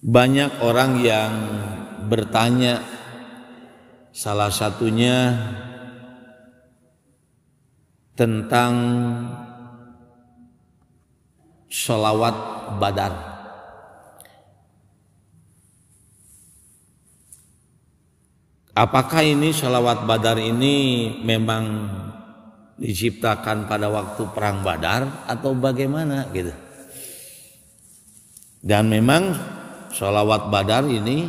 Banyak orang yang bertanya, salah satunya tentang sholawat Badar. Apakah ini sholawat Badar ini memang diciptakan pada waktu perang Badar atau bagaimana gitu? Dan memang sholawat Badar ini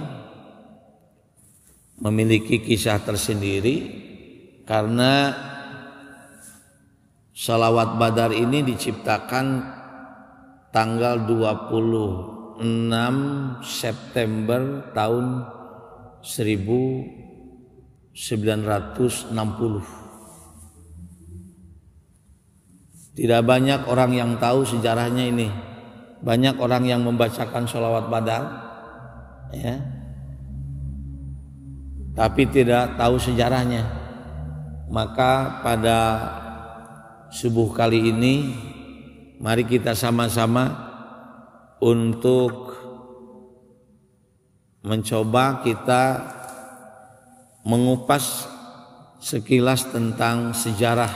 memiliki kisah tersendiri karena sholawat Badar ini diciptakan tanggal 26 September tahun 1960. Tidak banyak orang yang tahu sejarahnya ini. Banyak orang yang membacakan sholawat Badar, ya, tapi tidak tahu sejarahnya. Maka pada subuh kali ini, mari kita sama-sama untuk mencoba kita mengupas sekilas tentang sejarah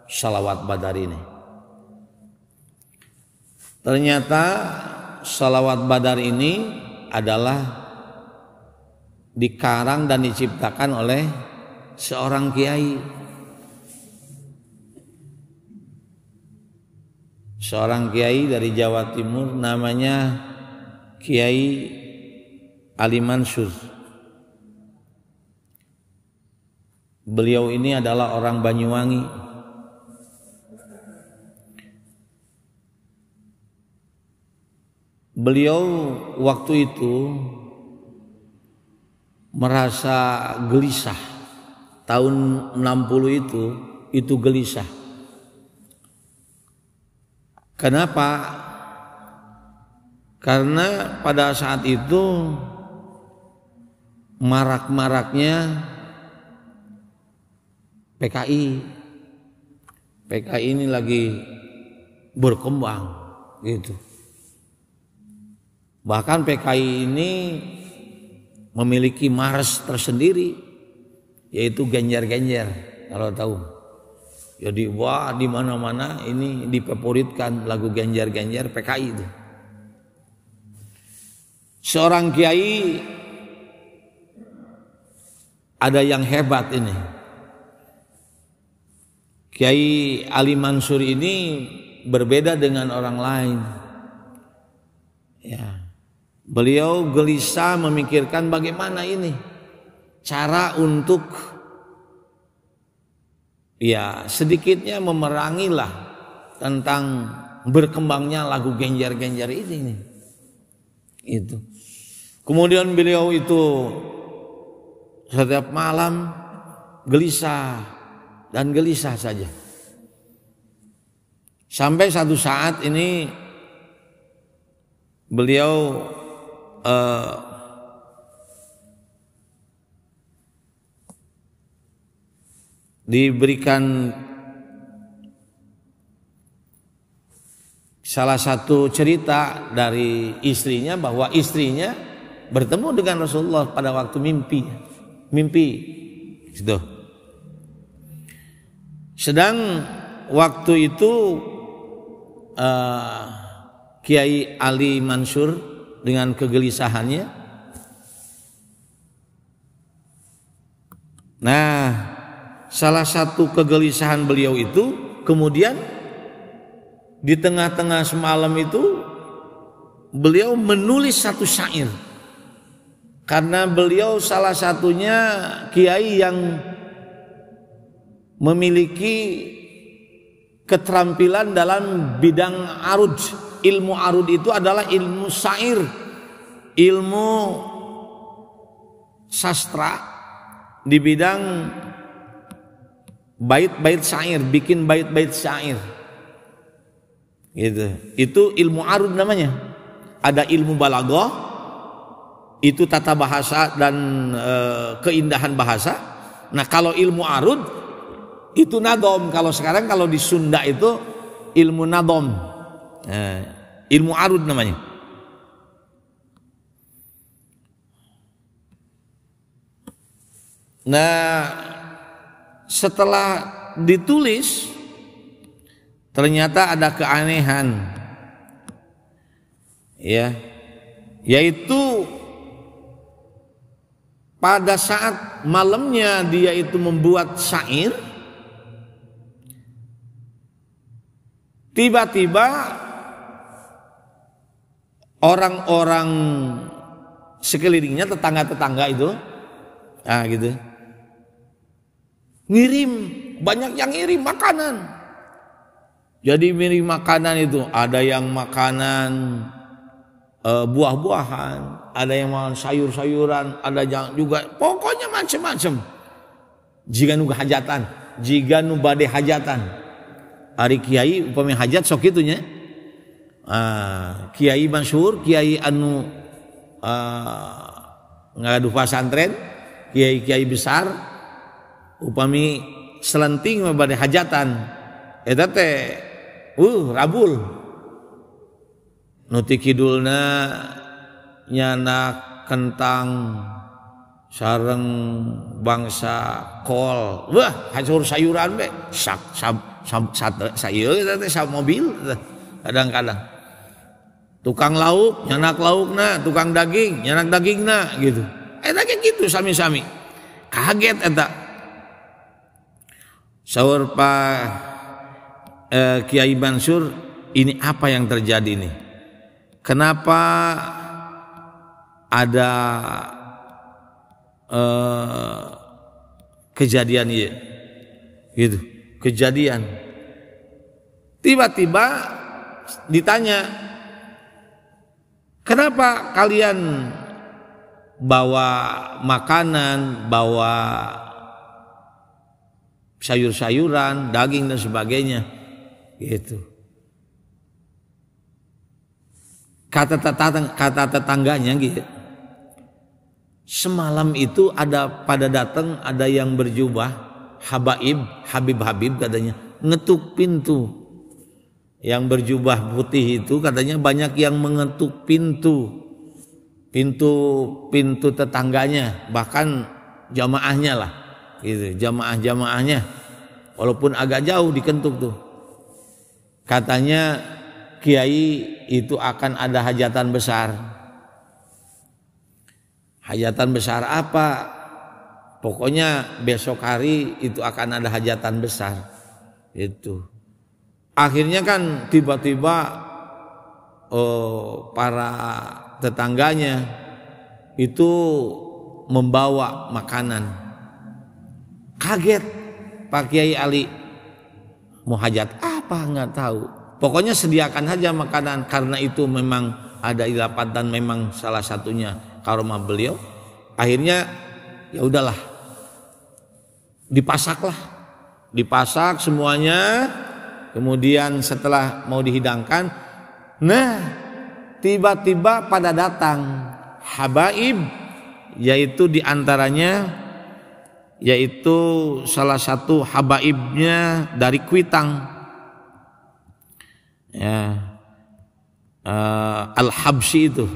sholawat Badar ini. Ternyata sholawat Badar ini adalah dikarang dan diciptakan oleh seorang kiai. Seorang kiai dari Jawa Timur namanya Kiai Ali Mansur. Beliau ini adalah orang Banyuwangi. Beliau waktu itu merasa gelisah. Tahun 60 itu gelisah. Kenapa? Karena pada saat itu marak-maraknya PKI. PKI ini lagi berkembang gitu. Bahkan PKI ini memiliki mars tersendiri, yaitu genjer-genjer, kalau tahu. Jadi wah di mana-mana ini difavoritkan lagu genjer-genjer PKI itu. Seorang kiai ada yang hebat ini. Kiai Ali Mansur ini berbeda dengan orang lain. Ya. Beliau gelisah memikirkan bagaimana ini cara untuk ya sedikitnya memerangilah tentang berkembangnya lagu genjer-genjer ini. Itu. Kemudian beliau itu setiap malam gelisah dan gelisah saja. Sampai satu saat ini beliau diberikan salah satu cerita dari istrinya bahwa istrinya bertemu dengan Rasulullah pada waktu mimpi gitu. Sedang waktu itu Kiai Ali Mansur dengan kegelisahannya, nah salah satu kegelisahan beliau itu kemudian di tengah-tengah semalam itu beliau menulis satu syair, karena beliau salah satunya kiai yang memiliki keterampilan dalam bidang arud. Ilmu arud itu adalah ilmu syair, ilmu sastra di bidang bait-bait syair, bikin bait-bait syair. Gitu. Itu ilmu arud namanya. Ada ilmu balaghah, itu tata bahasa dan keindahan bahasa. Nah, kalau ilmu arud itu nadom. Kalau sekarang kalau di Sunda itu ilmu nadom. Ilmu arud namanya. Nah, setelah ditulis ternyata ada keanehan, ya, yaitu pada saat malamnya dia itu membuat syair, tiba-tiba orang-orang sekelilingnya, tetangga-tetangga itu, gitu, ngirim, banyak yang ngirim makanan. Jadi ngirim makanan itu ada yang makanan buah-buahan, ada yang makan sayur-sayuran, ada yang juga pokoknya macam-macam. Jika nu hajatan, jika nu bade hajatan, ari kiai upami hajat sok itunya. Kiai masyhur, kiai anu ngadu pesantren, kiai-kiai besar upami selenting bade hajatan, eta teh rabul. Nuti kidulna nyanak kentang sareng bangsa kol, wah hancur sayuran be sayur teh sa mobil kadang-kadang. Tukang lauk nyanak laukna, tukang daging nyanak dagingna gitu. Eta ge kitu sami-sami. Kaget eta. Saur Pak Kiai Mansur, ini apa yang terjadi ini? Kenapa ada kejadian ini? Gitu, kejadian. Tiba-tiba ditanya, kenapa kalian bawa makanan, bawa sayur-sayuran, daging dan sebagainya, gitu. Kata tetangganya gitu. Semalam itu pada datang ada yang berjubah Habib katanya, ngetuk pintu. Yang berjubah putih itu katanya banyak yang mengetuk pintu tetangganya, bahkan jamaahnya lah, gitu, jamaahnya, walaupun agak jauh dikentuk tuh. Katanya kiai itu akan ada hajatan besar. Hajatan besar apa? Pokoknya besok hari itu akan ada hajatan besar. Itu. Akhirnya kan tiba-tiba para tetangganya itu membawa makanan. Kaget Pak Kiai Ali, mau hajat apa nggak tahu. Pokoknya sediakan aja makanan, karena itu memang ada ilapat dan memang salah satunya karomah beliau. Akhirnya ya udahlah, dipasak semuanya. Kemudian setelah mau dihidangkan, nah tiba-tiba pada datang habaib, yaitu diantaranya yaitu salah satu habaibnya dari Kuitang, ya, Al-Habsyi itu,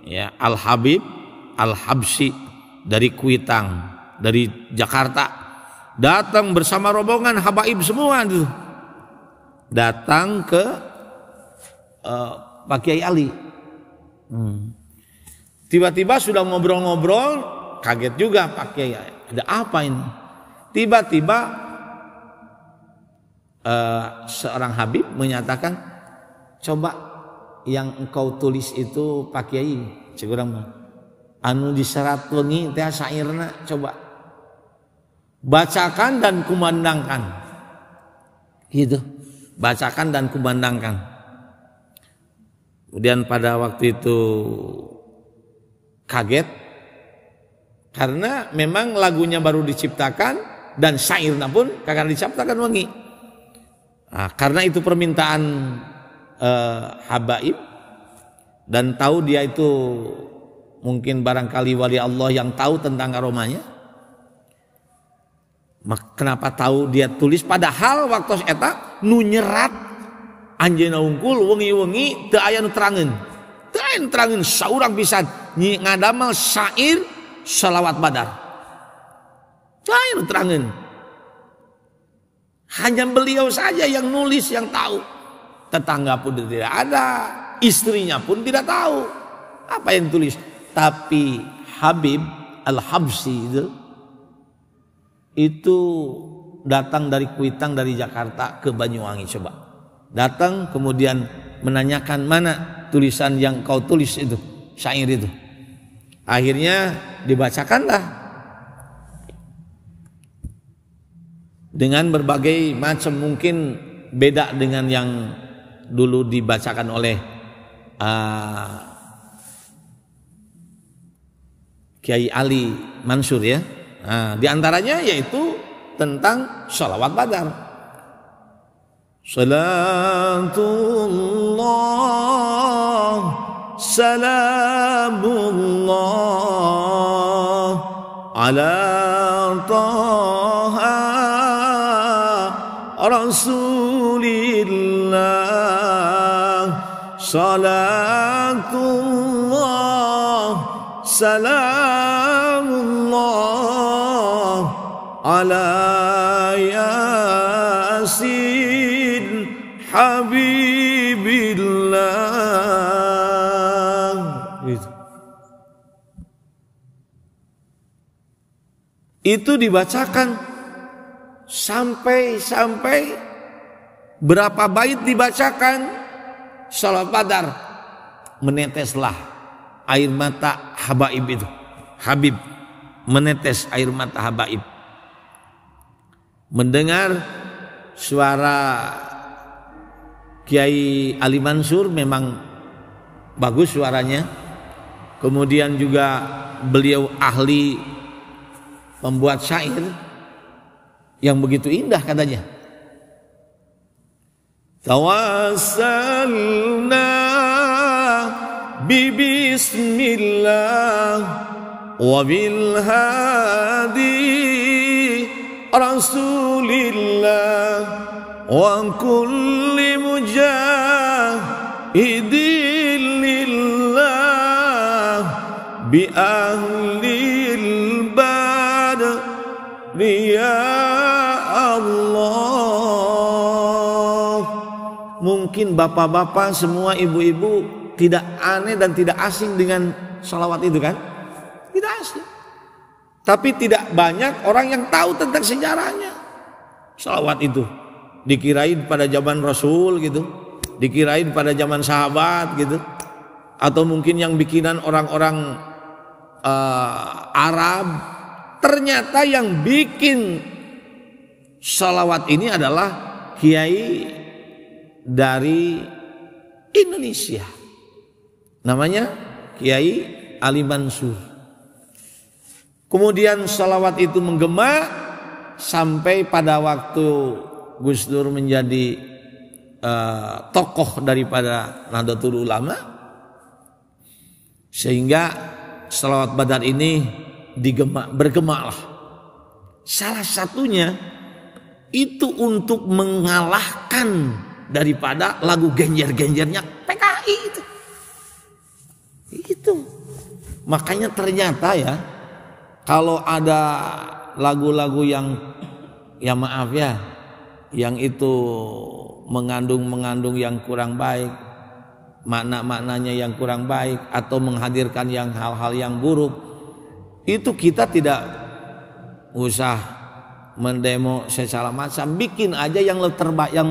ya, Al-Habib Al-Habsyi dari Kuitang, dari Jakarta, datang bersama rombongan habaib semua itu, datang ke Pak Kiai Ali. Tiba-tiba sudah ngobrol-ngobrol, kaget juga Pak Kiai, ada apa ini? Tiba-tiba seorang habib menyatakan, coba yang engkau tulis itu Pak Kiai, cegurang anu diserat wengi teh sairna, coba bacakan dan kumandangkan, gitu, bacakan dan kumandangkan. Kemudian pada waktu itu kaget, karena memang lagunya baru diciptakan dan syairnya pun kagak diciptakan wengi. Nah, karena itu permintaan habaib, dan tahu dia itu mungkin barangkali wali Allah yang tahu tentang aromanya. Kenapa tahu dia tulis, padahal waktu eta nu nyerat anjeunna unggul wengi-wengi teu aya nu terangeun. Teu aya nu terangeun saurang pisan ngadamel syair shalawat badar. Cair terangin. Hanya beliau saja yang nulis, yang tahu. Tetangga pun tidak ada, istrinya pun tidak tahu apa yang tulis. Tapi Habib Al-Habsyi itu datang dari Kuitang, dari Jakarta ke Banyuwangi, coba. Datang kemudian menanyakan, mana tulisan yang kau tulis itu, syair itu. Akhirnya dibacakanlah dengan berbagai macam, mungkin beda dengan yang dulu dibacakan oleh Kiai Ali Mansur ya. Di antaranya yaitu tentang sholawat Badar. Salatullah salamullah ala taha rasulillah. Salatullah salamullah ala yasin habibillah. Itu dibacakan sampai berapa bait dibacakan sholawat Badar, meneteslah air mata habaib itu. Habib menetes air mata habaib mendengar suara Kiai Ali Mansur. Memang bagus suaranya. Kemudian juga beliau ahli membuat syair yang begitu indah katanya. Tawassalna bi bismillah wa bil hadi rasulillah wa kulli mujahidin lillah bi ahlil badri ya Allah. Mungkin bapak-bapak semua, ibu-ibu tidak aneh dan tidak asing dengan sholawat itu kan? Tidak asing. Tapi tidak banyak orang yang tahu tentang sejarahnya. Sholawat itu dikirain pada zaman Rasul gitu, dikirain pada zaman sahabat gitu, atau mungkin yang bikinan orang-orang Arab. Ternyata yang bikin sholawat ini adalah kiai dari Indonesia, namanya Kiai Ali Mansur. Kemudian sholawat itu menggema sampai pada waktu Gus Dur menjadi tokoh daripada Nahdlatul Ulama, sehingga sholawat Badar ini bergemalah. Salah satunya itu untuk mengalahkan daripada lagu genjer-genjernya PKI itu. Makanya ternyata ya, kalau ada lagu-lagu yang ya maaf ya, yang itu mengandung yang kurang baik, makna-maknanya yang kurang baik, atau menghadirkan yang hal-hal yang buruk, itu kita tidak usah mendemo secara macam, bikin aja yang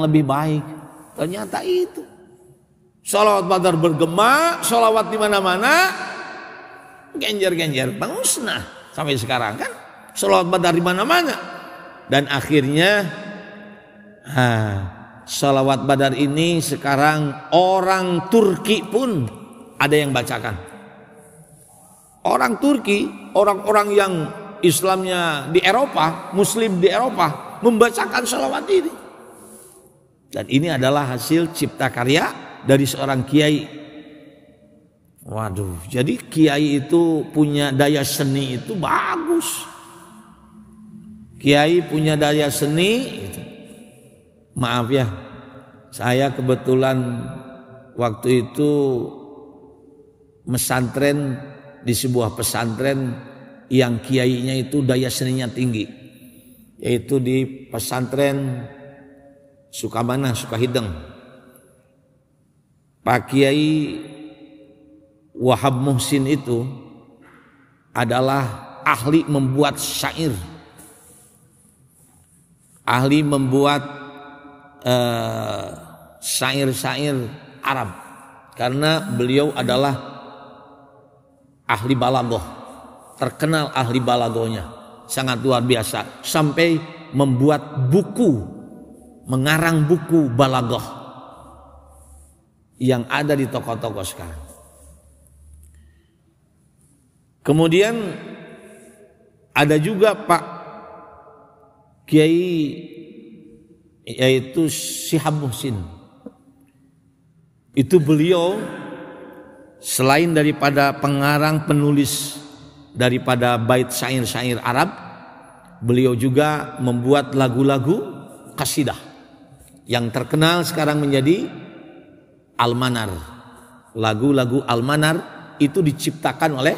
lebih baik. Ternyata itu sholawat Badar bergema, sholawat di mana-mana, genjer-genjer musnah sampai sekarang kan, sholawat Badar di mana-mana. Dan akhirnya sholawat Badar ini sekarang orang Turki pun ada yang bacakan. Orang Turki, orang-orang yang Islamnya di Eropa, Muslim di Eropa, membacakan sholawat ini. Dan ini adalah hasil cipta karya dari seorang kiai. Waduh, jadi kiai itu punya daya seni itu bagus. Kiai punya daya seni itu. Maaf ya, saya kebetulan waktu itu mesantren di sebuah pesantren yang kiainya itu daya seninya tinggi. yaitu di pesantren Sukamana, Sukahideng. Pak Kiai Wahab Muhsin itu adalah ahli membuat syair, ahli membuat syair-syair Arab, karena beliau adalah ahli balaghah, terkenal ahli balaghahnya, sangat luar biasa, sampai membuat buku, mengarang buku balaghah yang ada di toko-toko sekarang. Kemudian ada juga Pak Kiai yaitu Syihab Muhsin. Itu beliau selain daripada pengarang penulis daripada bait syair-syair Arab, beliau juga membuat lagu-lagu qasidah yang terkenal sekarang menjadi Al-Manar. Lagu-lagu Al-Manar itu diciptakan oleh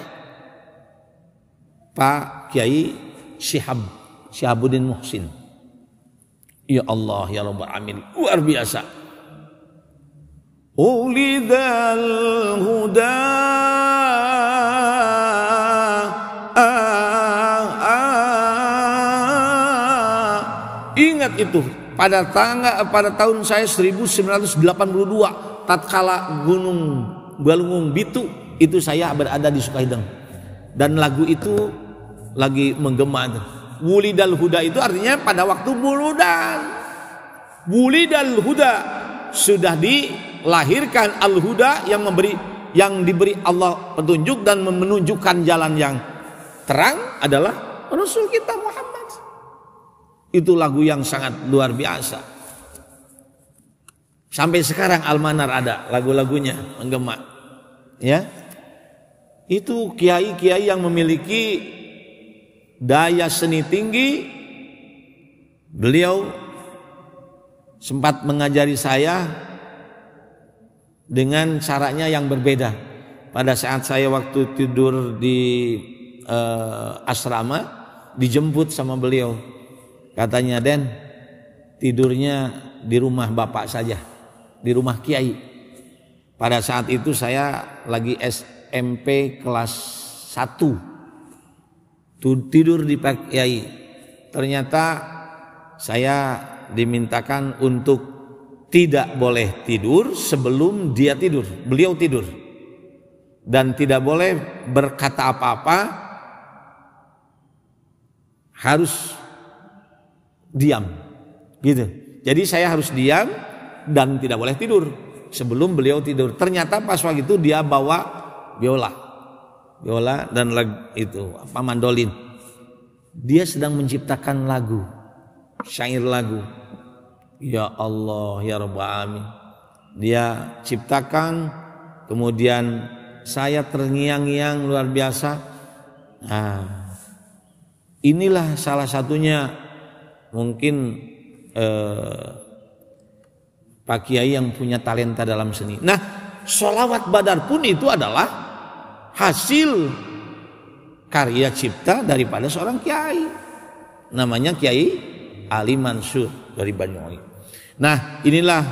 Pak Kiai Syihabuddin Muhsin. Ya Allah ya Rabbal Alamin, luar biasa. Ulidal huda ingat itu pada tahun saya 1982 tatkala Gunung Galunggung Bitu itu saya berada di Sukahideng, dan lagu itu lagi menggema. Wulidal huda itu artinya pada waktu Wulidal huda sudah dilahirkan al-huda yang diberi Allah petunjuk dan menunjukkan jalan yang terang adalah Rasul kita Muhammad. Itu lagu yang sangat luar biasa. Sampai sekarang Al-Manar ada lagu-lagunya menggema. Ya. Itu kiai-kiai yang memiliki daya seni tinggi. Beliau sempat mengajari saya dengan caranya yang berbeda. Pada saat saya waktu tidur di asrama, dijemput sama beliau. Katanya, Den, tidurnya di rumah bapak saja, di rumah kiai. Pada saat itu saya lagi SMP kelas 1. Tidur di Pak Kiai. Ternyata saya dimintakan untuk tidak boleh tidur sebelum dia tidur, beliau tidur, dan tidak boleh berkata apa-apa, harus diam gitu. Jadi saya harus diam dan tidak boleh tidur sebelum beliau tidur. Ternyata pas waktu itu dia bawa biola dan mandolin. Dia sedang menciptakan lagu, syair lagu. Ya Allah ya Rabbal Alamin. Dia ciptakan, kemudian saya terngiang-ngiang luar biasa. Nah, inilah salah satunya mungkin Pak Kiai yang punya talenta dalam seni. Nah, sholawat Badar pun itu adalah hasil karya cipta daripada seorang kiai, namanya Kiai Ali Mansur dari Banyuwangi. Nah, inilah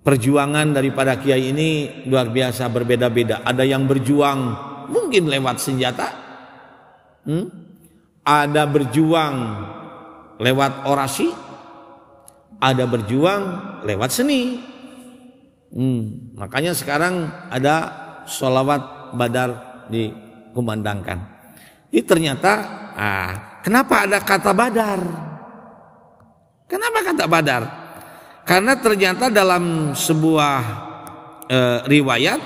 perjuangan daripada kiai ini luar biasa, berbeda-beda. Ada yang berjuang mungkin lewat senjata, ada berjuang lewat orasi, ada berjuang lewat seni. Makanya sekarang ada sholawat Badar dikumandangkan. Ini ternyata, kenapa ada kata Badar? Kenapa kata Badar? Karena ternyata dalam sebuah riwayat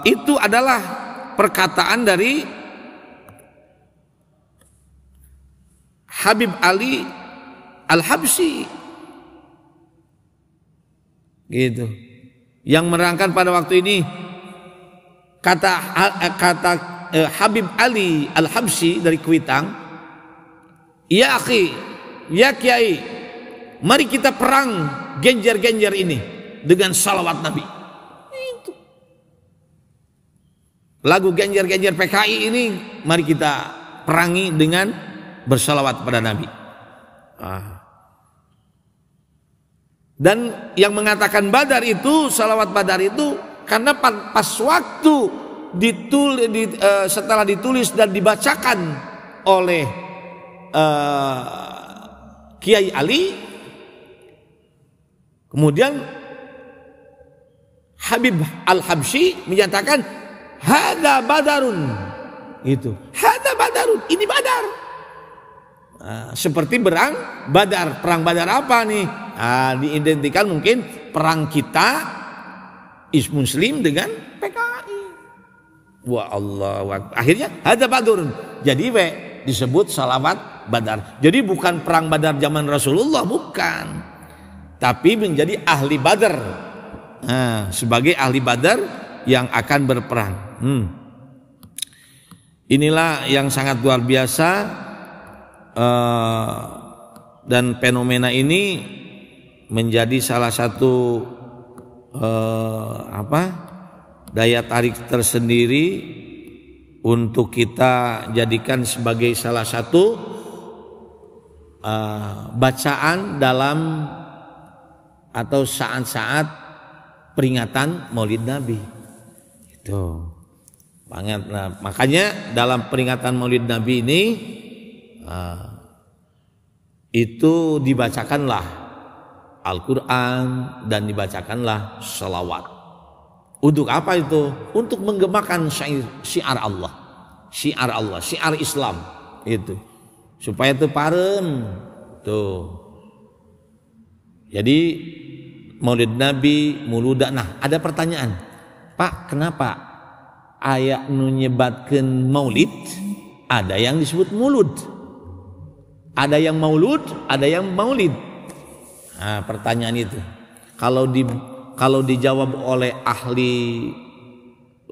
itu adalah perkataan dari Habib Ali Al-Habsyi gitu, yang menerangkan pada waktu ini kata Habib Ali Al-Habsyi dari Kuitang, ya akhi, ya kiai, mari kita perang genjer-genjer ini dengan salawat Nabi. Itu lagu genjer-genjer PKI ini mari kita perangi dengan bersalawat pada Nabi. Dan yang mengatakan Badar itu, salawat Badar itu karena pas waktu setelah ditulis dan dibacakan oleh Kiai Ali, kemudian Habib Al-Habsyi menyatakan hada badarun, itu hada badarun, ini Badar. Seperti perang Badar. Perang Badar apa nih? Diidentikan mungkin perang kita Muslim dengan PKI. Wah Allah, akhirnya hada badarun. Jadi disebut salawat Badar. Jadi bukan perang Badar zaman Rasulullah, bukan. Tapi menjadi ahli Badar. Sebagai ahli Badar yang akan berperang. Inilah yang sangat luar biasa, dan fenomena ini menjadi salah satu daya tarik tersendiri untuk kita jadikan sebagai salah satu bacaan dalam atau saat-saat peringatan Maulid Nabi. Itu banget. Nah, makanya dalam peringatan Maulid Nabi ini itu dibacakanlah Al-Quran dan dibacakanlah salawat. Untuk apa itu? Untuk menggemakan syiar Allah, syiar Islam itu, supaya itu parem tuh. Jadi Maulid Nabi, muluda. Nah, ada pertanyaan, Pak, kenapa aya nu nyebatkeun maulid ada yang disebut mulud? Ada yang maulud, ada yang maulid. Nah, pertanyaan itu kalau dijawab oleh ahli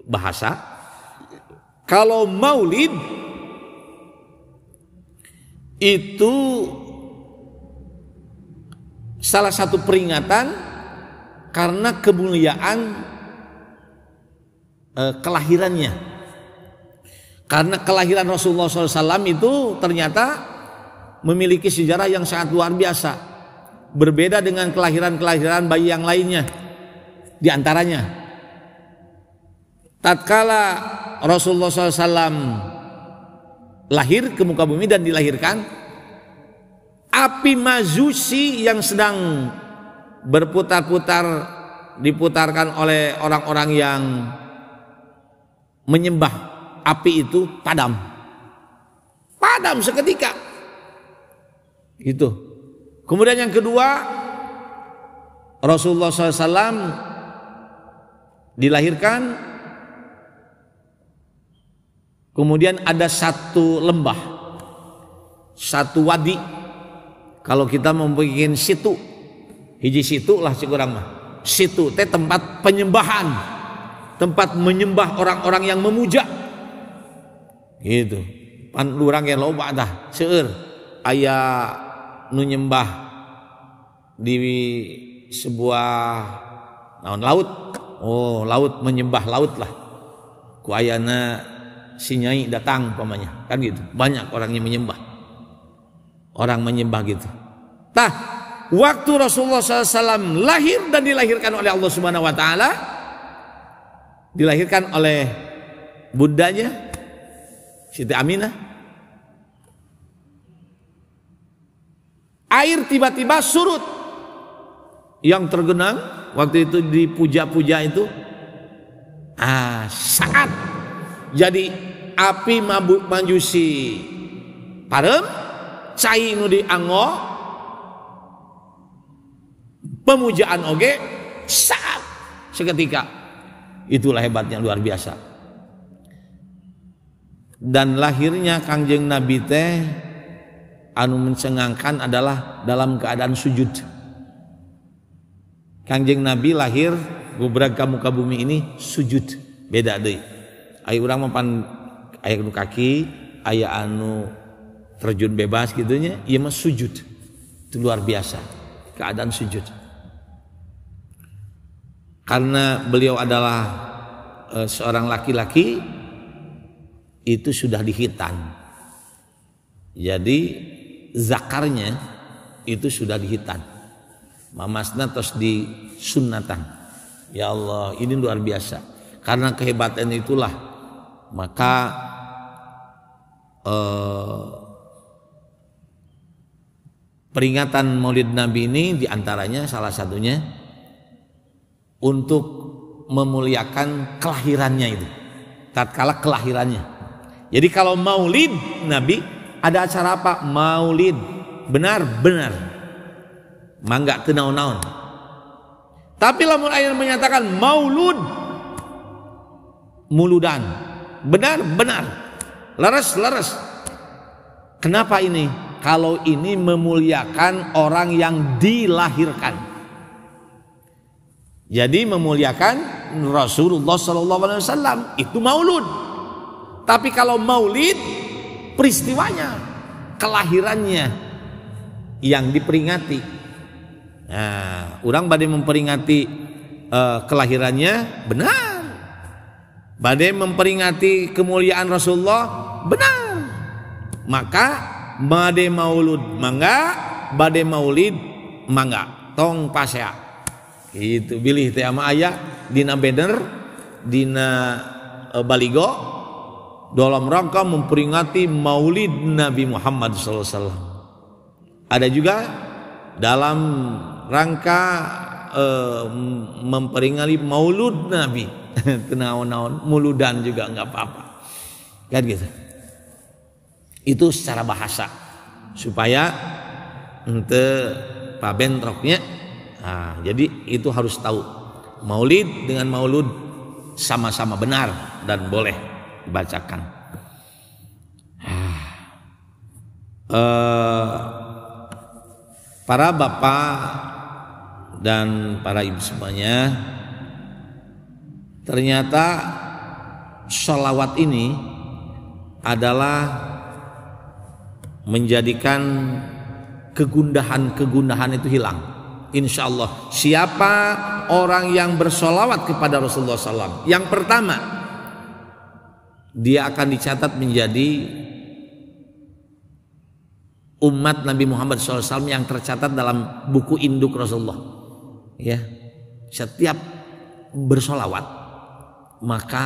bahasa, kalau maulid itu salah satu peringatan karena kemuliaan kelahirannya. Karena kelahiran Rasulullah SAW itu ternyata memiliki sejarah yang sangat luar biasa, berbeda dengan kelahiran-kelahiran bayi yang lainnya. Di antaranya, tatkala Rasulullah SAW lahir ke muka bumi dan dilahirkan, api Majusi yang sedang berputar-putar, diputarkan oleh orang-orang yang menyembah api itu padam seketika. Itu. Kemudian yang kedua, Rasulullah SAW dilahirkan, kemudian ada satu lembah, satu wadi. Kalau kita membuat situ, hiji situ lah cikurang mah. Situ teh tempat penyembahan, tempat menyembah orang-orang yang memuja. Gitu. Pan lurang yang loba dah seueur aya nu nyembah di sebuah laut. Oh, laut menyembah laut lah. Ku ayana si nyai datang pamannya, kan gitu. Banyak orang yang menyembah. Orang menyembah gitu. Tah, waktu Rasulullah SAW lahir dan dilahirkan oleh Allah Subhanahu Wa Taala, dilahirkan oleh bundanya Siti Aminah, air tiba-tiba surut. Yang tergenang waktu itu dipuja-puja itu saat jadi api Majusi parem cai nu dianggo pemujaan oge saat seketika. Itulah hebatnya, luar biasa. Dan lahirnya Kangjeng Nabi teh anu mencengangkan adalah dalam keadaan sujud. Kangjeng Nabi lahir gubrag ka muka bumi ini sujud. Beda deui. Aya urang mapan aya nu kaki, aya anu terjun bebas gitunya, ieu mah sujud. Itu luar biasa, keadaan sujud. Karena beliau adalah seorang laki-laki, itu sudah dihitan. Jadi zakarnya itu sudah dihitan. Mamasna terus disunnatan. Ya Allah, ini luar biasa. Karena kehebatan itulah maka peringatan Maulid Nabi ini diantaranya salah satunya untuk memuliakan kelahirannya itu. Tatkala kelahirannya. Jadi kalau Maulid Nabi ada acara apa? Maulid. Benar-benar. Mangga teu naon-naon. Tapi lamun aya menyatakan maulud muludan. Benar-benar. Leres-leres. Kenapa ini? Kalau ini memuliakan orang yang dilahirkan. Jadi memuliakan Rasulullah SAW itu maulud. Tapi kalau maulid peristiwanya, kelahirannya yang diperingati. Nah, orang badai memperingati kelahirannya, benar. Badai memperingati kemuliaan Rasulullah, benar. Maka badai maulud mangga, badai maulid mangga. Tong pasea. Itu bilih teh ama aya dina banner, dina baligo dalam rangka memperingati Maulid Nabi Muhammad SAW. Ada juga dalam rangka memperingati Maulud Nabi. Kenaon-naon muludan juga nggak apa-apa. Kan gitu. Itu secara bahasa supaya ente pabentroknya. Nah, jadi itu harus tahu maulid dengan maulud sama-sama benar dan boleh dibacakan. Para bapak dan para ibu semuanya, ternyata sholawat ini adalah menjadikan kegundahan itu hilang. Insya Allah, siapa orang yang bersolawat kepada Rasulullah SAW, yang pertama dia akan dicatat menjadi umat Nabi Muhammad SAW yang tercatat dalam buku induk Rasulullah. Ya, setiap bersolawat maka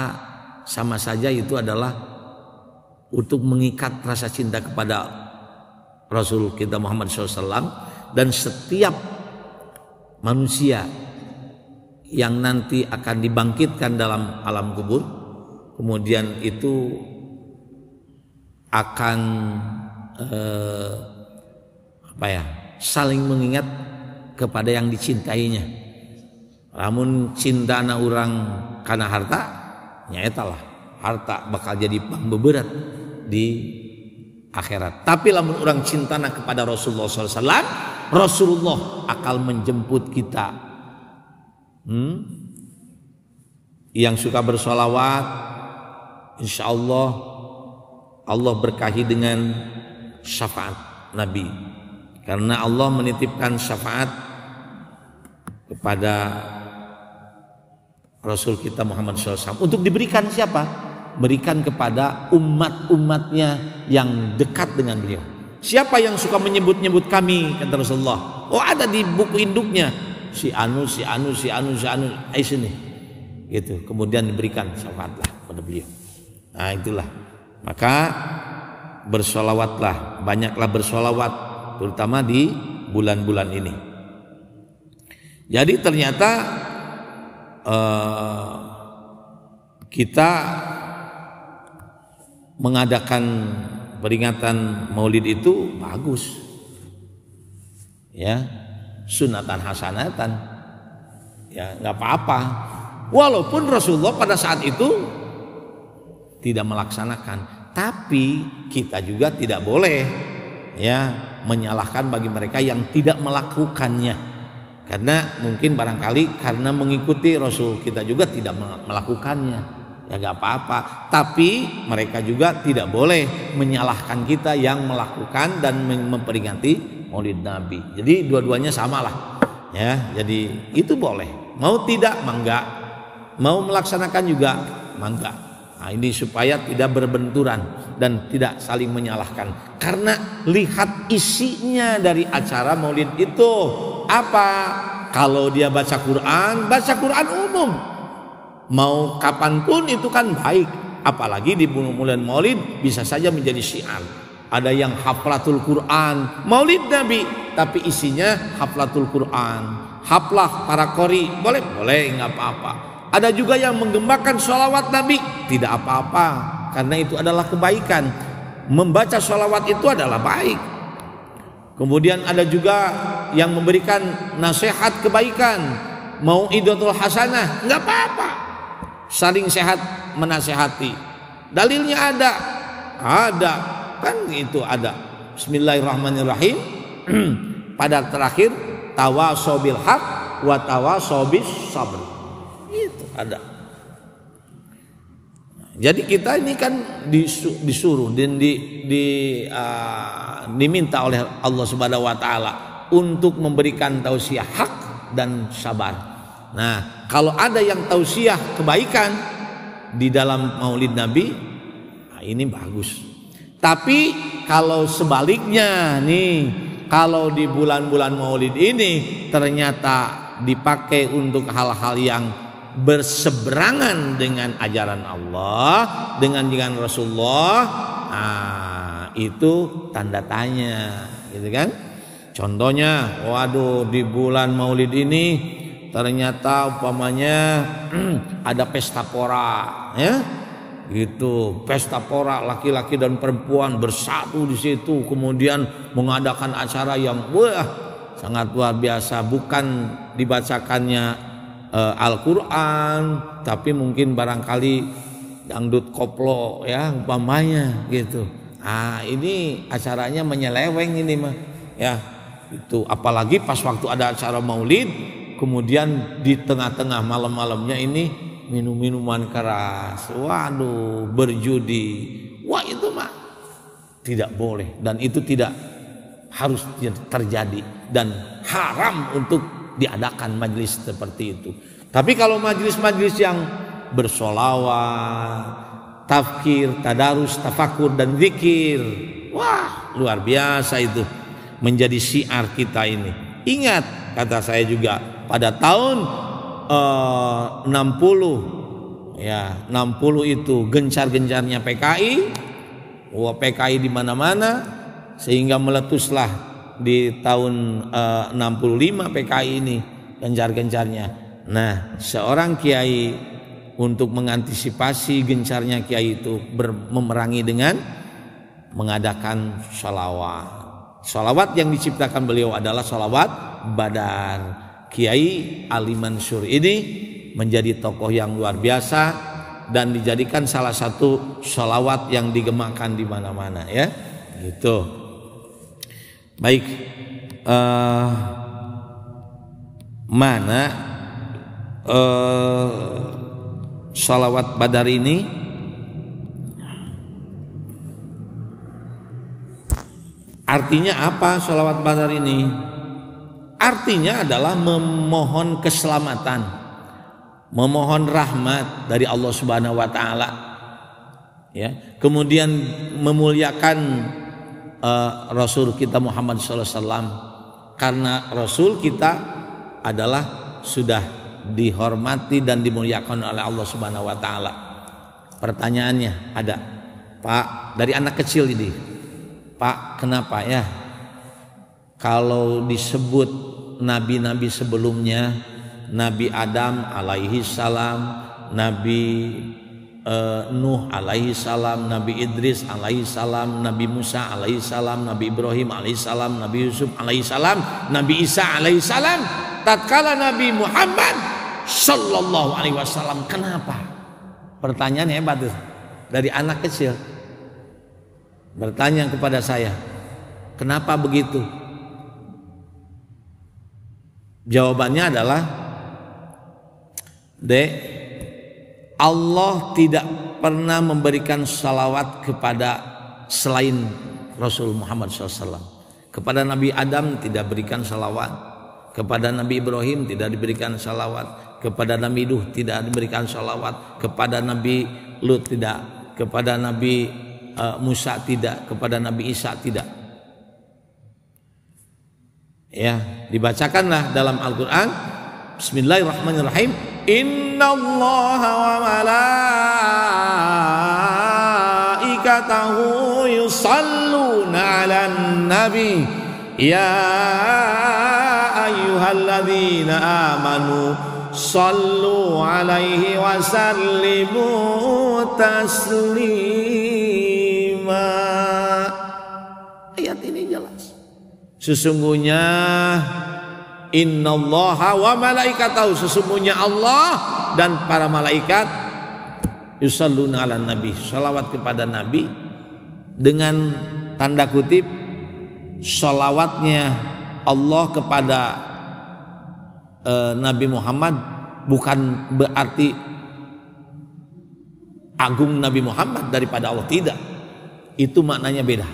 sama saja itu adalah untuk mengikat rasa cinta kepada Rasul kita Muhammad SAW, dan setiap manusia yang nanti akan dibangkitkan dalam alam kubur, kemudian itu akan saling mengingat kepada yang dicintainya. Namun cinta na orang karena harta, nyatalah harta bakal jadi pembeberat di akhirat. Tapi lamun orang cintana kepada Rasulullah SAW, Rasulullah akan menjemput kita. Yang suka bersolawat, insya Allah Allah berkahi dengan syafaat Nabi, karena Allah menitipkan syafaat kepada Rasul kita Muhammad SAW untuk diberikan siapa? Berikan kepada umat-umatnya yang dekat dengan beliau. Siapa yang suka menyebut-nyebut kami, kata Rasulullah. Oh, ada di buku induknya. Si anu. Ayo sini. Gitu. Kemudian diberikan syafaatlah pada beliau. Nah, itulah. Maka bersolawatlah, banyaklah bersolawat, terutama di bulan-bulan ini. Jadi ternyata kita mengadakan peringatan Maulid itu bagus, ya, sunatan hasanatan, ya nggak apa-apa. Walaupun Rasulullah pada saat itu tidak melaksanakan, tapi kita juga tidak boleh, ya, menyalahkan bagi mereka yang tidak melakukannya, karena mungkin barangkali karena mengikuti Rasul kita juga tidak melakukannya. Ya gak apa-apa, tapi mereka juga tidak boleh menyalahkan kita yang melakukan dan memperingati Maulid Nabi. Jadi dua-duanya samalah, ya. Jadi itu boleh. Mau tidak mangga, mau melaksanakan juga mangga. Nah, ini supaya tidak berbenturan dan tidak saling menyalahkan. Karena lihat isinya dari acara maulid itu apa? Kalau dia baca Quran umum. Mau kapanpun itu kan baik. Apalagi di bulan maulid bisa saja menjadi syiar. Ada yang haflatul Quran, maulid Nabi, tapi isinya haflatul Quran. Haflah para qori, boleh nggak apa-apa. Ada juga yang menggembakan sholawat Nabi, tidak apa-apa, karena itu adalah kebaikan. Membaca sholawat itu adalah baik. Kemudian ada juga yang memberikan nasihat kebaikan, mau idotul hasanah, nggak apa-apa. Saling sehat menasehati. Dalilnya ada, kan itu ada. Bismillahirrahmanirrahim. Pada terakhir, tawasau bil haq wa tawasau bis sabr. Itu ada. Jadi kita ini kan disuruh dan diminta oleh Allah Subhanahu wa taala untuk memberikan tausiah hak dan sabar. Nah, kalau ada yang tausiah kebaikan di dalam maulid Nabi, nah ini bagus. Tapi kalau sebaliknya nih, kalau di bulan-bulan maulid ini ternyata dipakai untuk hal-hal yang berseberangan dengan ajaran Allah, dengan Rasulullah, nah itu tanda tanya, gitu kan? Contohnya, waduh di bulan maulid ini ternyata umpamanya ada pesta pora, ya, gitu, pesta pora laki-laki dan perempuan bersatu di situ, kemudian mengadakan acara yang sangat luar biasa, bukan dibacakannya Al-Quran, tapi mungkin barangkali dangdut koplo, ya umpamanya gitu. Ah, ini acaranya menyeleweng ini mah, ya itu. Apalagi pas waktu ada acara maulid, kemudian di tengah-tengah malam-malamnya ini minum-minuman keras, waduh, berjudi, wah itu mah tidak boleh dan itu tidak harus terjadi dan haram untuk diadakan majelis seperti itu. Tapi kalau majelis-majelis yang bersolawat, tafkir, tadarus, tafakur dan zikir, wah luar biasa itu, menjadi syiar kita ini. Ingat, kata saya juga pada tahun 60, ya 60 itu gencar-gencarnya PKI, wah PKI di mana-mana, sehingga meletuslah di tahun 65 PKI ini gencar-gencarnya. Nah, seorang kiai untuk mengantisipasi gencarnya kiai itu memerangi dengan mengadakan sholawat. Sholawat yang diciptakan beliau adalah sholawat Badar. Kiai Ali Mansur ini menjadi tokoh yang luar biasa dan dijadikan salah satu sholawat yang digemakan di mana-mana, ya, gitu. Baik, mana sholawat Badar ini artinya apa? Sholawat Badar ini artinya adalah memohon keselamatan, memohon rahmat dari Allah Subhanahu wa taala, ya, kemudian memuliakan Rasul kita Muhammad SAW, karena Rasul kita adalah sudah dihormati dan dimuliakan oleh Allah Subhanahu wa taala. Pertanyaannya ada, Pak, dari anak kecil ini, Pak, kenapa ya kalau disebut nabi-nabi sebelumnya, Nabi Adam alaihi salam, Nabi Nuh alaihi salam, Nabi Idris alaihi salam, Nabi Musa alaihi salam, Nabi Ibrahim alaihi salam, Nabi Yusuf alaihi salam, Nabi Isa alaihi salam, tatkala Nabi Muhammad sallallahu alaihi wasallam, kenapa? Pertanyaan hebat tuh, dari anak kecil bertanya kepada saya, kenapa begitu? Jawabannya adalah, Dek, Allah tidak pernah memberikan salawat kepada selain Rasul Muhammad SAW. Kepada Nabi Adam tidak berikan salawat, kepada Nabi Ibrahim tidak diberikan salawat, kepada Nabi Nuh tidak diberikan salawat, kepada Nabi Lut tidak, kepada Nabi Musa tidak, kepada Nabi Isa tidak. Ya, dibacakanlah dalam Al-Qur'an. Bismillahirrahmanirrahim. Innallaha wa malaikatahu yusalluna 'alan nabi ya ayyuhalladzina amanu sallu 'alaihi wa sallimu taslima. Ayat ini jelas. Sesungguhnya innallaha wa malaikatahu, sesungguhnya Allah dan para malaikat yusalluna 'alan nabi, salawat kepada nabi, dengan tanda kutip salawatnya Allah kepada Nabi Muhammad bukan berarti agung Nabi Muhammad daripada Allah, tidak. Itu maknanya beda.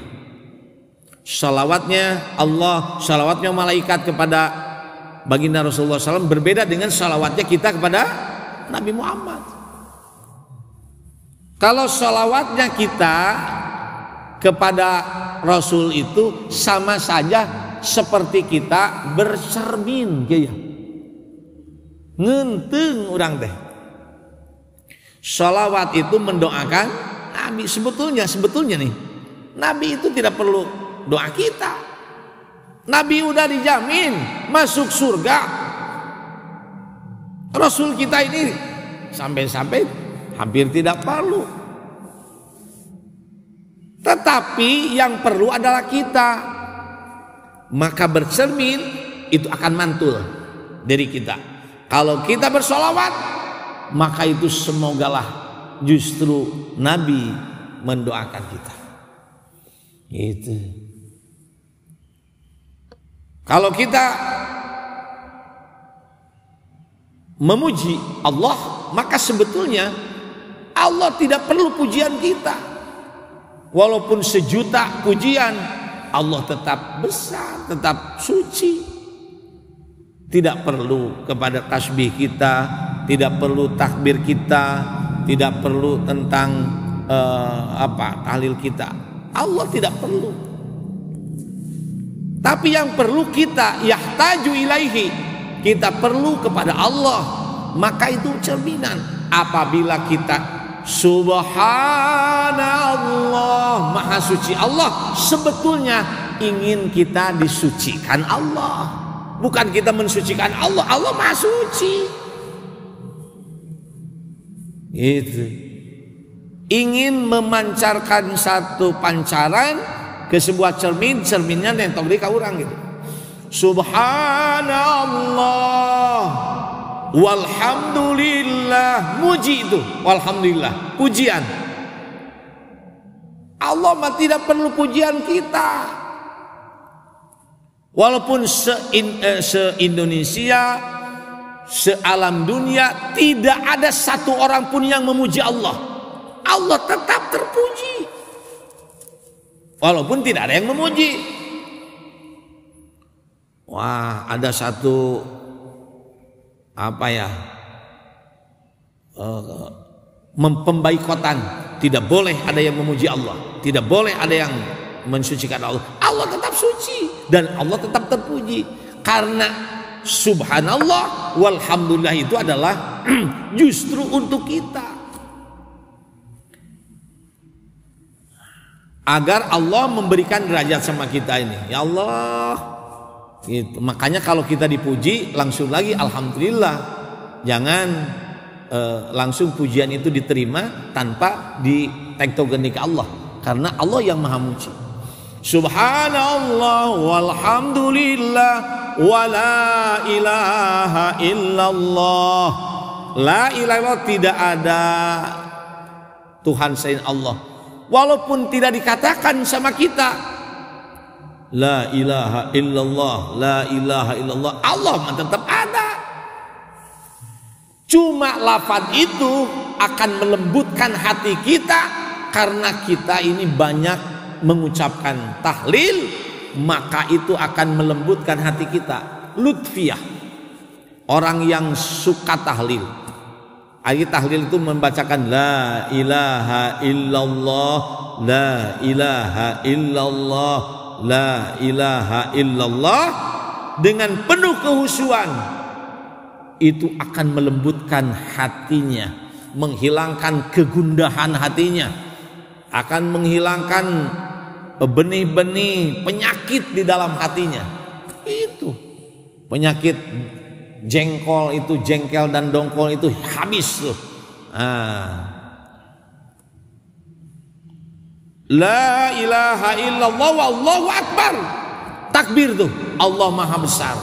Salawatnya Allah, salawatnya malaikat kepada baginda Rasulullah SAW berbeda dengan salawatnya kita kepada Nabi Muhammad. Kalau salawatnya kita kepada Rasul itu sama saja seperti kita bercermin, ya. Ngenteng orang teh. Salawat itu mendoakan Nabi. Sebetulnya nih, Nabi itu tidak perlu doa kita. Nabi udah dijamin masuk surga. Rasul kita ini sampai-sampai hampir tidak perlu. Tetapi yang perlu adalah kita. Maka bercermin itu akan mantul dari kita. Kalau kita bersolawat, maka itu semogalah justru Nabi mendoakan kita. Gitu. Kalau kita memuji Allah, maka sebetulnya Allah tidak perlu pujian kita. Walaupun sejuta pujian, Allah tetap besar, tetap suci. Tidak perlu kepada tasbih kita, tidak perlu takbir kita, tidak perlu tentang tahlil kita. Allah tidak perlu. Tapi yang perlu kita, yahtaju ilaihi, kita perlu kepada Allah. Maka itu cerminan. Apabila kita subhanallah, maha suci Allah, sebetulnya ingin kita disucikan Allah. Bukan kita mensucikan Allah. Allah maha suci. Gitu. Ingin memancarkan satu pancaran ke sebuah cermin, cerminnya nentok di orang gitu. Subhanallah walhamdulillah, muji itu, walhamdulillah, pujian. Allah mah tidak perlu pujian kita. Walaupun se-Indonesia, se-alam dunia tidak ada satu orang pun yang memuji Allah. Allah tetap terpuji. Walaupun tidak ada yang memuji. Wah, ada satu pembaikotan. Tidak boleh ada yang memuji Allah. Tidak boleh ada yang mensucikan Allah. Allah tetap suci dan Allah tetap terpuji. Karena subhanallah walhamdulillah itu adalah justru untuk kita. Agar Allah memberikan derajat sama kita ini. Ya Allah. Gitu. Makanya kalau kita dipuji langsung lagi alhamdulillah. Jangan langsung pujian itu diterima tanpa ditektogenik Allah. Karena Allah yang maha muji. Subhanallah walhamdulillah wa la ilaha illallah. La ilaha illallah, tidak ada Tuhan selain Allah. Walaupun tidak dikatakan sama kita la ilaha illallah, la ilaha illallah, Allah tetap ada. Cuma lafaz itu akan melembutkan hati kita karena kita ini banyak mengucapkan tahlil, maka itu akan melembutkan hati kita. Lutfiyah, orang yang suka tahlil Ayat tahlil itu membacakan la ilaha illallah, la ilaha illallah, la ilaha illallah dengan penuh kehusuan. Itu akan melembutkan hatinya, menghilangkan kegundahan hatinya, akan menghilangkan benih-benih penyakit di dalam hatinya. Itu penyakit jengkol itu, jengkel dan dongkol itu habis tuh. La ilaha illallah wallahu akbar. Takbir tuh, Allah maha besar.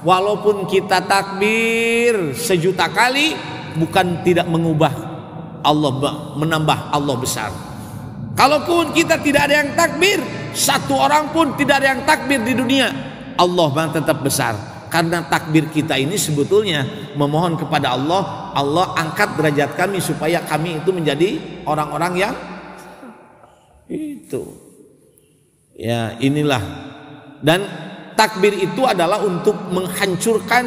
Walaupun kita takbir 1.000.000 kali, bukan tidak mengubah Allah, menambah Allah besar. Kalaupun kita tidak ada yang takbir, 1 orang pun tidak ada yang takbir di dunia, Allah tetap besar. Karena takbir kita ini sebetulnya memohon kepada Allah, Allah angkat derajat kami supaya kami itu menjadi orang-orang yang itu. Ya, inilah. Dan takbir itu adalah untuk menghancurkan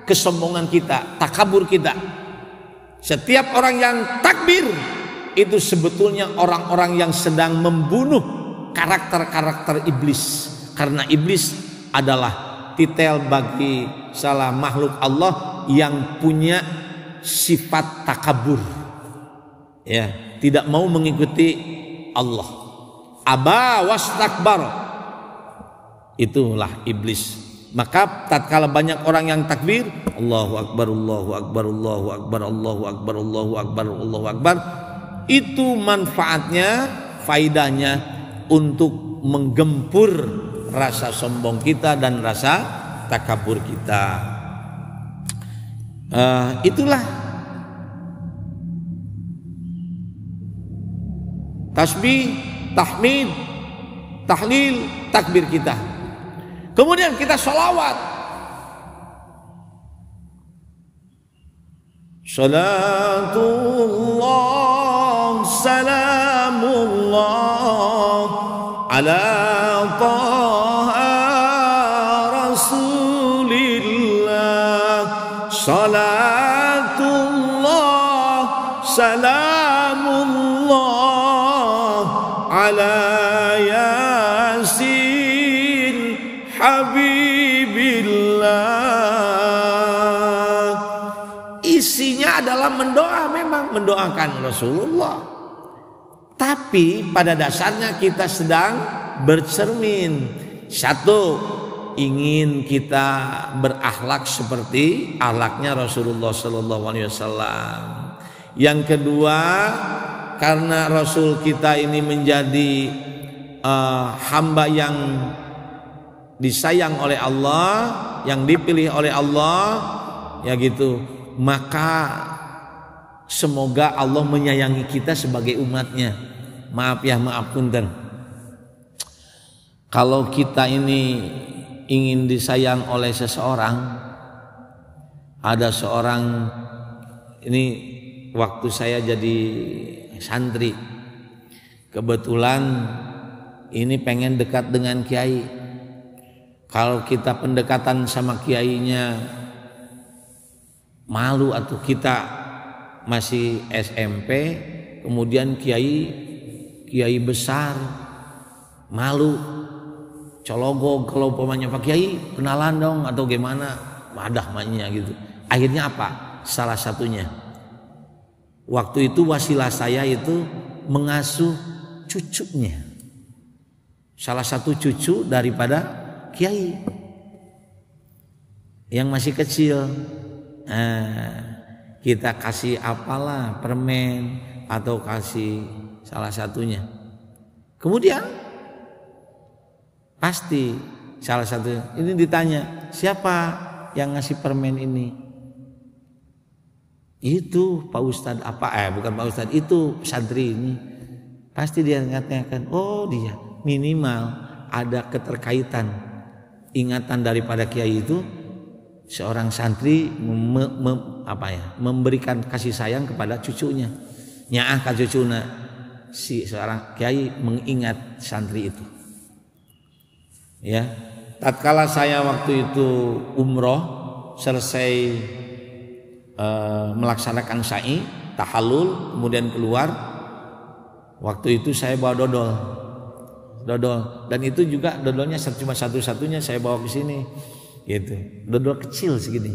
kesombongan kita, takabur kita. Setiap orang yang takbir itu sebetulnya orang-orang yang sedang membunuh karakter-karakter iblis. Karena iblis adalah titel bagi salah makhluk Allah yang punya sifat takabur, ya, tidak mau mengikuti Allah. Aba wastakbar, itulah iblis. Maka tatkala banyak orang yang takbir, Allahu akbar, Allahu akbar, Allahu akbar, Allahu akbar, Allahu akbar, Allahu akbar, itu manfaatnya, faidahnya untuk menggempur rasa sombong kita dan rasa takabur kita. Itulah tasbih, tahmid, tahlil, takbir kita. Kemudian kita sholawat. Salatullah, salamullah ala salatullah, salamullah ala yasin habibillah. Isinya adalah mendoa, memang mendoakan Rasulullah. Tapi pada dasarnya kita sedang bercermin. Satu, ingin kita berakhlak seperti akhlaknya Rasulullah Sallallahu Alaihi Wasallam. Yang kedua, karena Rasul kita ini menjadi hamba yang disayang oleh Allah, yang dipilih oleh Allah, ya gitu. Maka semoga Allah menyayangi kita sebagai umatnya. Maaf ya, maaf punten. Kalau kita ini ingin disayang oleh seseorang, ada seorang, ini waktu saya jadi santri, kebetulan ini pengen dekat dengan kiai. Kalau kita pendekatan sama kiainya malu, atau kita masih SMP, kemudian kiai besar, malu, cologog kalau umpamanya Pak Kiai kenalan dong atau gimana, wadah maknya gitu. Akhirnya apa? Salah satunya, waktu itu wasilah saya itu mengasuh cucunya, salah satu cucu daripada Kiai yang masih kecil. Kita kasih apalah, permen atau kasih salah satunya. Kemudian pasti salah satu ini ditanya, siapa yang ngasih permen ini? Itu Pak Ustadz apa? Bukan Pak Ustadz, itu santri ini. Pasti dia mengatakan, oh dia, minimal ada keterkaitan, ingatan daripada kiai itu. Seorang santri memberikan kasih sayang kepada cucunya, nyaah ka cucuna, si seorang kiai mengingat santri itu. Ya, tatkala saya waktu itu umroh, selesai melaksanakan sa'i, tahallul, kemudian keluar. Waktu itu saya bawa dodol, dan itu juga dodolnya cuma satu-satunya saya bawa ke sini, gitu. Dodol kecil segini.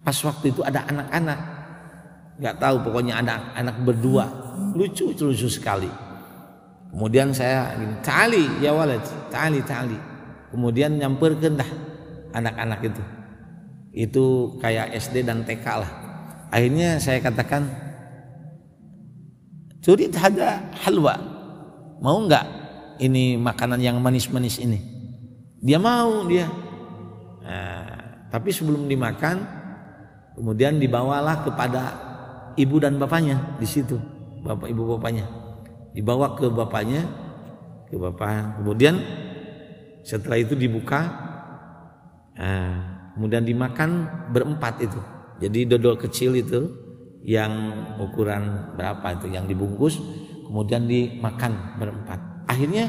Pas waktu itu ada anak-anak, nggak tahu pokoknya ada anak berdua, lucu sekali. Kemudian saya gini, ta'ali ya walad, ta'ali. Kemudian nyamperkan dah anak-anak itu kayak SD dan TK lah. Akhirnya saya katakan, turid hada halwa, mau nggak ini makanan yang manis-manis ini? Dia mau dia. Nah, tapi sebelum dimakan, kemudian dibawalah kepada ibu dan bapaknya di situ, bapak ibu bapaknya, dibawa ke bapaknya, kemudian setelah itu dibuka, kemudian dimakan berempat itu. Jadi dodol kecil itu yang ukuran berapa itu yang dibungkus, kemudian dimakan berempat. Akhirnya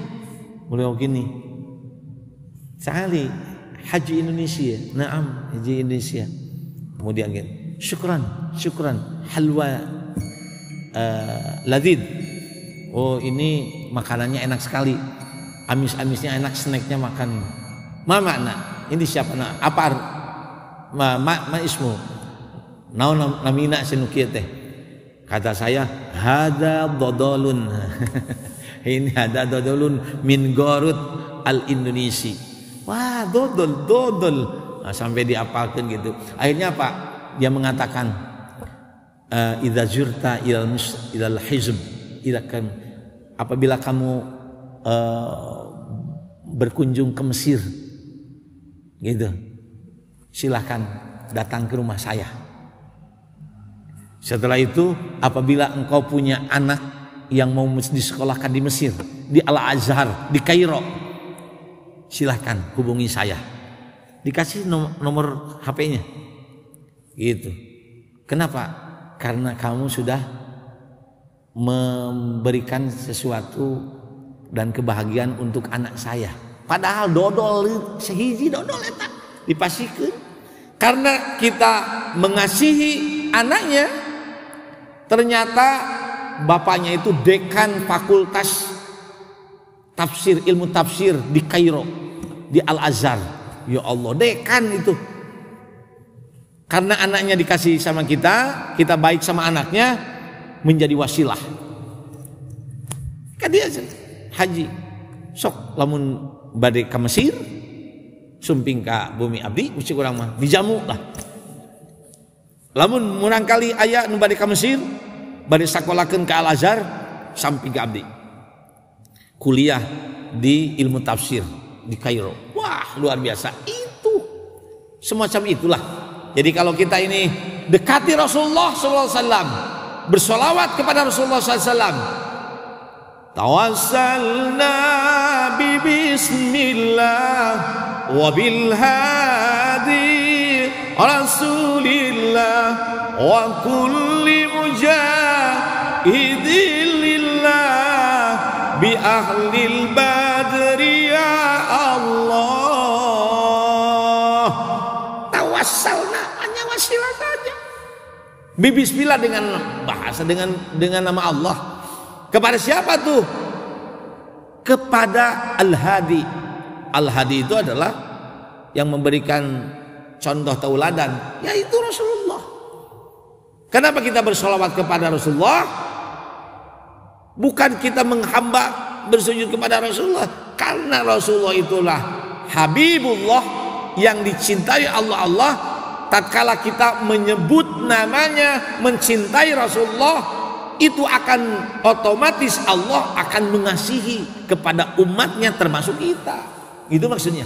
beliau gini, sekali Haji Indonesia, naam Haji Indonesia. Kemudian gini, syukran, halwa ladid. Oh ini makanannya enak sekali, amis-amisnya enak, snacknya makan. Ma makna? Ini siapa nak? Apa? Ma ismu? Nau namina senukiyah teh. Kata saya, hada dodolun. Ini hada dodolun min Garut al Indonesia. Wah dodol. Nah, sampai diapalkan gitu. Akhirnya apa? Dia mengatakan, idza zurta ilal hizb, apabila kamu berkunjung ke Mesir, gitu, silahkan datang ke rumah saya. Setelah itu, apabila engkau punya anak yang mau disekolahkan di Mesir, di Al-Azhar, di Kairo, silahkan hubungi saya. Dikasih nomor HP-nya, gitu. Kenapa? Karena kamu sudah memberikan sesuatu dan kebahagiaan untuk anak saya. Padahal dodol sehiji dodol eta dipasihkeun. Karena kita mengasihi anaknya, ternyata bapaknya itu dekan fakultas tafsir, ilmu tafsir di Kairo, di Al-Azhar. Ya Allah, dekan itu. Karena anaknya dikasih sama kita baik sama anaknya, menjadi wasilah. Kan dia haji, sok lamun bade ka Mesir, sumping ka bumi abdi, mesti kurang mah dijamu lah. Lamun murangkali aya nu bade ka Mesir, bade sakolakeun ka Al-Azhar, samping ka abdi. Kuliah di ilmu tafsir di Kairo. Wah, luar biasa. Itu semacam itulah. Jadi kalau kita ini dekati Rasulullah SAW, bersolawat kepada Rasulullah SAW, tawassalna bi bismillah wa bil hadi rasulillah wa kulli mujahidin lillah bi ahlil badri ya Allah. Tawassalna, hanya wasilah saja. Bismillah dengan bahasa dengan nama Allah. Kepada siapa tuh? Kepada Al-Hadi. Al-Hadi itu adalah yang memberikan contoh tauladan, yaitu Rasulullah. Kenapa kita bersolawat kepada Rasulullah? Bukan kita menghamba bersujud kepada Rasulullah, karena Rasulullah itulah Habibullah yang dicintai Allah. Tatkala kita menyebut namanya, mencintai Rasulullah, itu akan otomatis Allah akan mengasihi kepada umatnya termasuk kita. Itu maksudnya.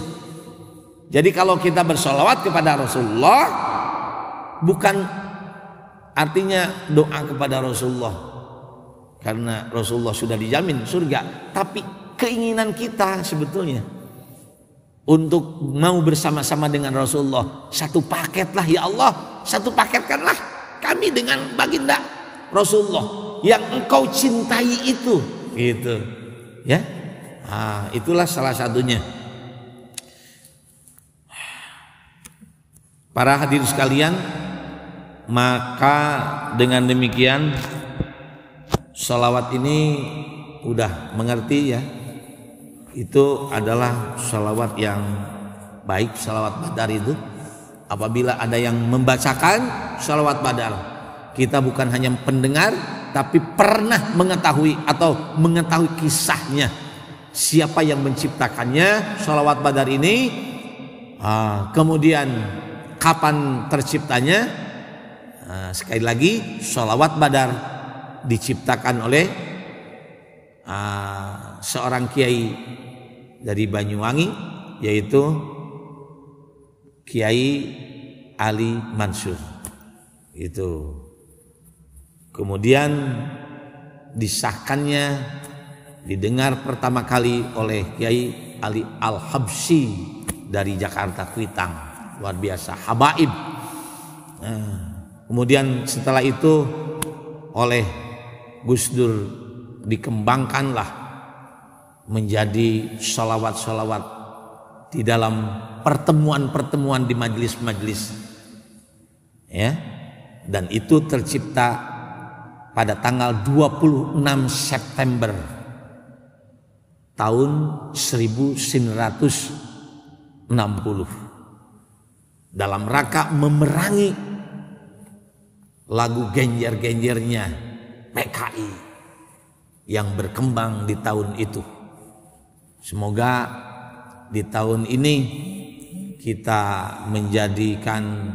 Jadi kalau kita bersolawat kepada Rasulullah, bukan artinya doa kepada Rasulullah karena Rasulullah sudah dijamin surga, tapi keinginan kita sebetulnya untuk mau bersama-sama dengan Rasulullah. Satu paket lah ya Allah, satu paketkanlah kami dengan baginda Rasulullah yang engkau cintai itu, gitu ya. Itulah salah satunya. Para hadirin sekalian, maka dengan demikian sholawat ini udah mengerti ya, itu adalah sholawat yang baik. Sholawat badar itu apabila ada yang membacakan sholawat badar, kita bukan hanya pendengar tapi pernah mengetahui atau mengetahui kisahnya, siapa yang menciptakannya sholawat badar ini, kemudian kapan terciptanya. Sekali lagi, sholawat badar diciptakan oleh seorang kiai dari Banyuwangi, yaitu Kiai Ali Mansur. Itu kemudian disahkannya, didengar pertama kali oleh Kiai Ali Al-Habsyi dari Jakarta Kuitang. Luar biasa, habaib. Kemudian setelah itu oleh Gus Dur dikembangkanlah menjadi sholawat-sholawat di dalam pertemuan-pertemuan di majelis-majelis, ya. Dan itu tercipta pada tanggal 26 September tahun 1960 dalam rangka memerangi lagu genjer-genjernya PKI yang berkembang di tahun itu. Semoga di tahun ini kita menjadikan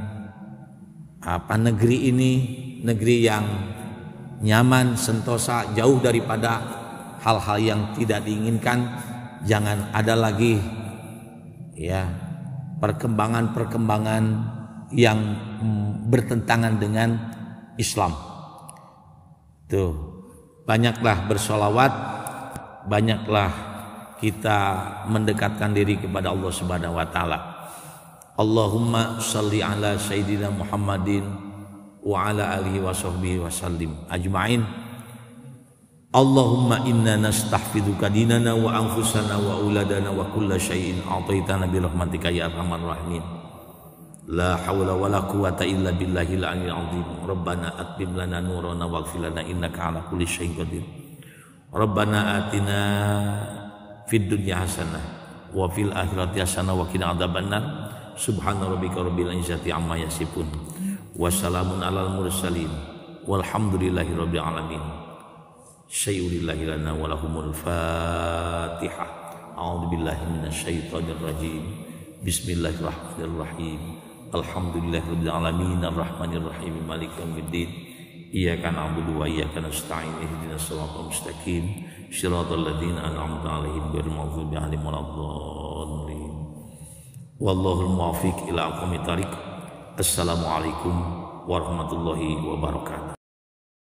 negeri ini negeri yang nyaman, sentosa, jauh daripada hal-hal yang tidak diinginkan. Jangan ada lagi ya perkembangan-perkembangan yang bertentangan dengan Islam. Tuh, banyaklah bersolawat, banyaklah kita mendekatkan diri kepada Allah Subhanahu wa taala. Allahumma shalli ala sayyidina Muhammadin wa ala alihi wa sahbihi wa sallim ajma'in. Allahumma inna nastahfiduka dinana wa anfusana wa auladana wa kulla syai'in a'taitana bi rahmatika ya arhamar rahimin. La haula wa la quwata illa billahil aliyyil azim. Rabbana atmim lana nurana waghfir lana innaka ala kulli syai'in qadir. Rabbana atina fid dunya hasanah wa fil akhirati hasanah wa qina adzabannar. Subhana rabbika rabbil izzati amma yasifun. Wassalamun alal mursalin walhamdulillahi rabbil alamin. Sayyulillahi lana wa lahumul Fatihah. A'udzu billahi minasyaitonir rajim. Bismillahirrahmanirrahim. Alhamdulillahirabbil alamin arrahmanir rahim maliki yaumiddin. Iyyaka na'budu wa iyyaka nasta'in ihdinas siratal mustaqim shiratal ladzina an'amta 'alaihim ghairil maghdubi 'alaihim waladdallin. Wallahul muwaffiq ila aqwamit thariq. Assalamualaikum warahmatullahi wabarakatuh.